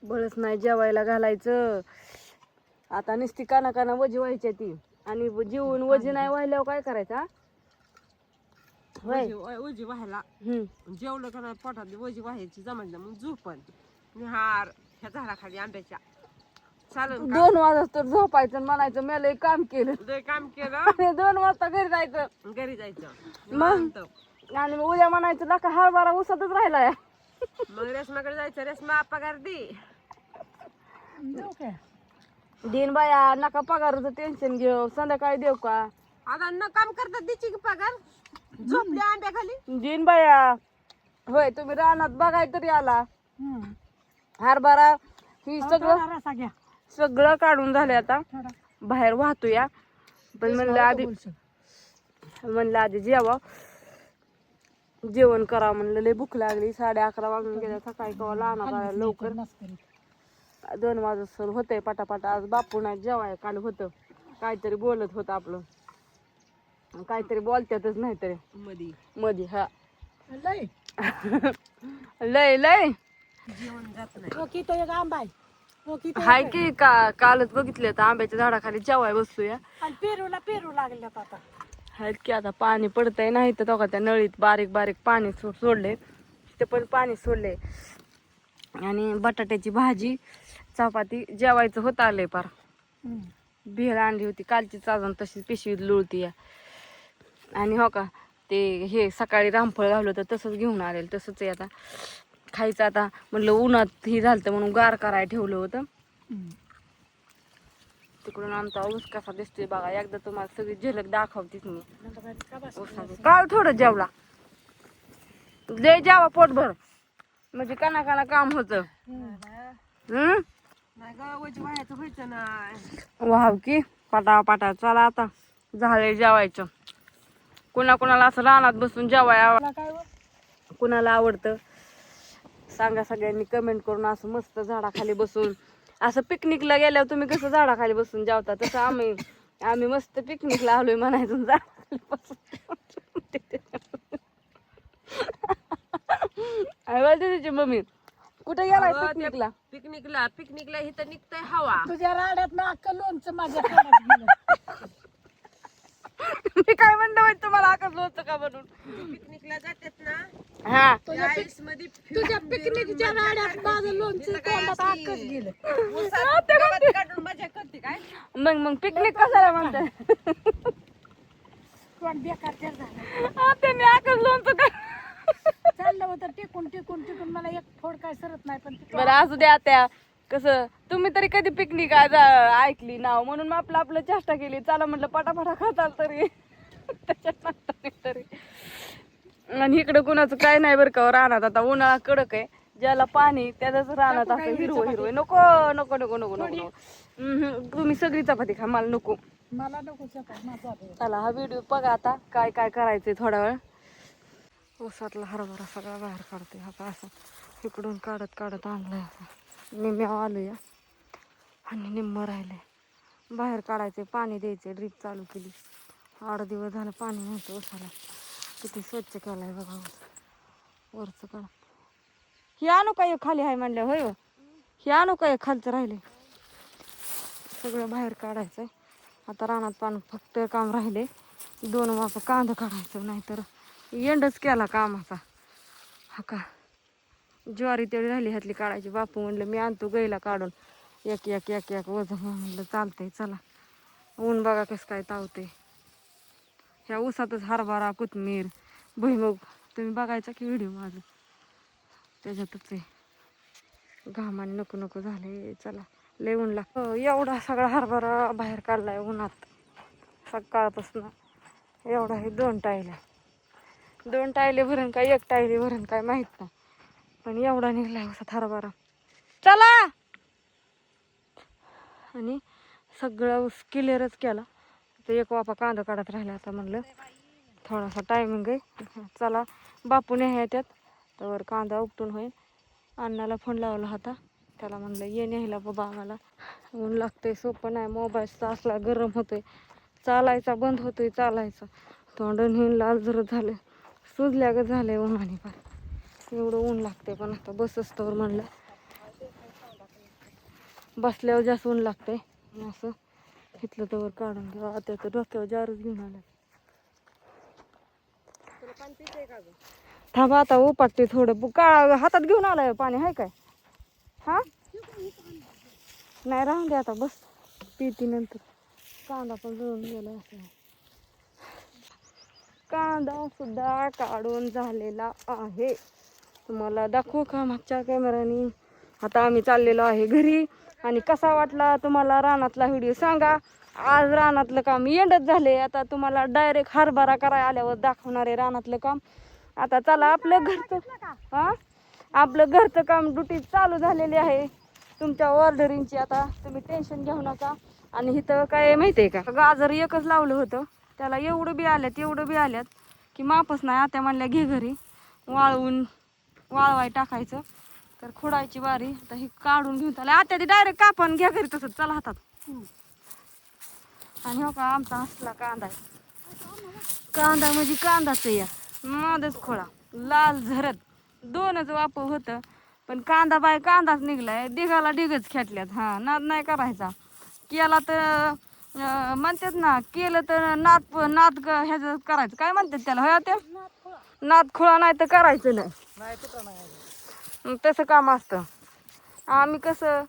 बळच नाही जेवायला घालायचं. आता नुसती काना काना वजी व्हायच्या ती आणि जेवून वजी नाही व्हायल्यावर काय करायचं हा? वजी व्हायला जेवलं का नाही पोटात वजी व्हायची जमायला मग झोपण निहार ह्या झाडाखाली आंब्याच्या चालेल 2 वाजता तर झोपायचं आणि म्हणायचं मी लय काम केलं. लय काम केलं आणि 2 वाजता घरी जायचं. घरी जायचं मग आणि उद्या म्हणायचं नका हरभरा उसातच राहिलाय. मग रेशमाकडे जायचं. रेशमा पगार दे. दिन बाया नका पगाराचं टेन्शन घेऊ. संध्याकाळी देऊ का? आता न काम करतात द्यायची की पगार. झोपली आंब्याखाली दिन बाया होय तुम्ही रानात बघाय तरी आला. हरभरा ही सगळं काढून झाले आता बाहेर वाहतोया. पण म्हणलं आधी जेवा जेवण करा म्हणलं. लय भूक लागली. 11:30 वाजून गेल्या. सकाळी कवा लहान लवकर 2 वाजता होतंय पटापटा. आज बापू नाही जेवाय काल होतं काहीतरी बोलत होत आपलं काहीतरी बोलत्यातच नाहीतरी मधी हा लय लय जेवण जात नाही. हाय की कालच बघितले तर आंब्याच्या झाडाखाली जेवाय बसूया. पेरू लागल्यात आता. आहेत की आता पाणी पडतंय नाही तर तो का त्या नळीत बारीक बारीक पाणी सोडले. तिथे पण पाणी सोडले. आणि बटाट्याची भाजी चपाती जेवायचं होत आलंय पार. भेळ आणली होती कालचीच अजून तशी पिशवीत लुळती या. आणि हो का ते हे सकाळी रामफळ घालू तर तसंच घेऊन आलेलं तसंच आहे. आता खायचं आता म्हणलं उन्हात ही झालं म्हणून गार करायला ठेवलं होतं. तिकडून आमचा ऊस कसा दिसतोय बघा. एकदा तुम्हाला सगळी झलक दाखवतीच मी. काल थोडं जेवला लय जेवा पोटभर म्हणजे काना काना काम होतं. व्हायचं नाही. वाव की पाटा चला आता झालंय जेवायचं. कुणाला असं रानात बसून जेवाय कुणाला आवडतं सांगा सगळ्यांनी कमेंट करून. असं मस्त झाडाखाली बसून असं पिकनिकला गेल्यावर तुम्ही कसं झाडाखाली बसून जेवता तसं आम्ही मस्त पिकनिकला आलोय म्हणायचं झाडाखाली बसून. तुझी मम्मी कुठे गेलाय पिकनिकला? पिकनिकला इथं निघतंय हवा. तुझ्या राड्यात ना अक्कल लोणचं माझ्या मी काय म्हणलं होतं तुम्हाला आकाश लोणचं का म्हणून. पिकनिकला जातात ना हा तुझ्या पिकनिकच्या राड्यात माझं लोणचं तोंडात अक्कच गेलं. काढून मजा करते काय. मग पिकनिक कशाला म्हणताय. कोण बेकार तर झालं. त्यांनी आकाश लोणचं का चाललं होतं टिकून मला एक फोड काय सरत नाही. पण बरं असू द्या त्या कसं तुम्ही तरी कधी पिकनिक ऐकली नाव म्हणून मग आपलं चेष्टा केली. चला म्हटलं पटापटा खाताल तरी त्याच्यात तरी. आणि इकडं कुणाचं काय नाही बरं का रानात. आता उन्हाळा कडक आहे. ज्याला पाणी त्याच रानात असं हिरवं नको नको नको नको नको. तुम्ही सगळी चपाती खा मला नको. चला हा व्हिडिओ बघा आता काय काय करायचंय थोडा वेळ. ऊसातला हरभरा सगळा बाहेर काढतोय. हा का असं इकडून काढत आणलाय. निम्म्या आलोया आणि निम्म राहिले बाहेर काढायचे. पाणी द्यायचे. ड्रीप चालू केली. 8 दिवस झालं पाणी नव्हतं ऊसाला. किती स्वच्छ केलाय बघा वरचं काढ. हे आणू का खाली आहे म्हणल्या होय. हे आणू का खालचं राहिले सगळं बाहेर काढायचंय. आता रानात पाणी फक्त काम राहिले 2 वाफ कांदा काढायचं. नाहीतर एंडच केला कामाचा. हा का ज्वारी तेवढी राहिली ह्यातली काढायची. बापू म्हणलं मी आणतो गैला काढून एक एक एक एक वजन. म्हणलं चालतंय चला. ऊन बघा कसं काय तावतंय. ह्या ऊसातच हरभरा कोथमीर भुईमुग तुम्ही बघायचा की व्हिडिओ माझं त्याच्यातच आहे. घामाने नको नको झाले. चला लय ऊन लागतं. एवढा सगळा हरभरा बाहेर काढलाय उन्हात सकाळपासून. एवढा हे 2 टायल्या 2 टायले भरून काय 1 टायले भरून काय माहित नाही. पण एवढा निघलाय उसात हरभरा. चला आणि सगळं ऊस क्लिअरच केला. तर 1 वाफा कांदा काढत राहिला. आता म्हणलं थोडासा टायमिंग आहे. चला बापून हे त्यात तर कांदा उपटून होईल. अण्णाला फोन लावला होता. त्याला म्हणलं ये न्यायला बाबा आम्हाला. ऊन लागतंय सोपं नाही. मोबाईलचा असला गरम होतोय. चालायचा बंद होतोय. चालायचा तोंडून हिन लाल जरत झालं. सुजल्या ग झालंय उन्हाने पार. एवढं ऊन लागते. पण आता बसच तर म्हणलं बसल्यावर जास्त ऊन लागतंय. असं इथलं तर काढून घ्या. आता तर डोक्यावर जारच घेऊन आलं. तुला पाणी पितंय का गं? थांबा आता उपाटते थोडं का हातात घेऊन आलाय पाणी आहे काय? हा नाही राहून दे आता बस पिती नंतर. कांदा पण जळून गेला असं. कांदा सुद्धा काढून झालेला आहे. तुम्हाला दाखवू का मागच्या कॅमेरानी. आता आम्ही चाललेलो आहे घरी. आणि कसा वाटला तुम्हाला रानातला व्हिडिओ सांगा. आज रानातलं काम एंडच झाले. आता तुम्हाला डायरेक्ट हरभरा करायला आल्यावर दाखवणार आहे रानातलं काम. आता चला आपलं घरचं हा आपलं घरचं काम ड्युटी चालू झालेली आहे. तुमच्या ऑर्डरिंगची आता तुम्ही टेन्शन घेऊ नका. आणि इथं काय माहिती आहे का, गाजर एकच लावलं होतं त्याला एवढं बी आल्यात की मापच नाही. आता म्हणल्या घे घरी वाळवाय टाकायचं. तर खुडायची बारी. आता ही काढून घेऊन त्याला आता ती डायरेक्ट कापून घ्या घरी तसंच चला हातात. आणि हो का आमचा असला कांदा आहे. कांदा म्हणजे कांदाच या मादच खोळा लाल झरत 2च वाप होतं. पण कांदा बाय कांदाच निघलाय. डिगाला डिगच खेटल्यात. हा नाद नाही करायचा. केला तर म्हणतात ना केलं तर नाद ह्याचं करायचं काय म्हणतात त्याला होय ते नाद खोळा नाही तर करायचं नाही. तसं काम असतं. आम्ही कसं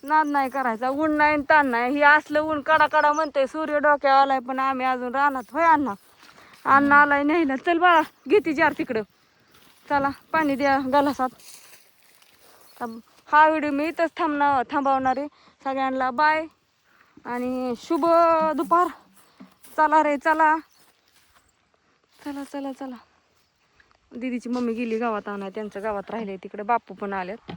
नाद नाही करायचा. ऊन नाही आणि ताण नाही. हे असलं ऊन कडा म्हणतंय सूर्य डोक्यावर आलाय पण आम्ही अजून रानात होय अण्णा आलाय न्यायला. चल बाळा घेते जार तिकडं. चला पाणी द्या गलासात. हा व्हिडिओ मी इथंच थांबवणार आहे. सगळ्यांना बाय आणि शुभ दुपार. चला रे चला चला चला चला. दीदीची मम्मी गेली गावात आणाय. त्यांचं गावात राहिले तिकडे बापू पण आलेत.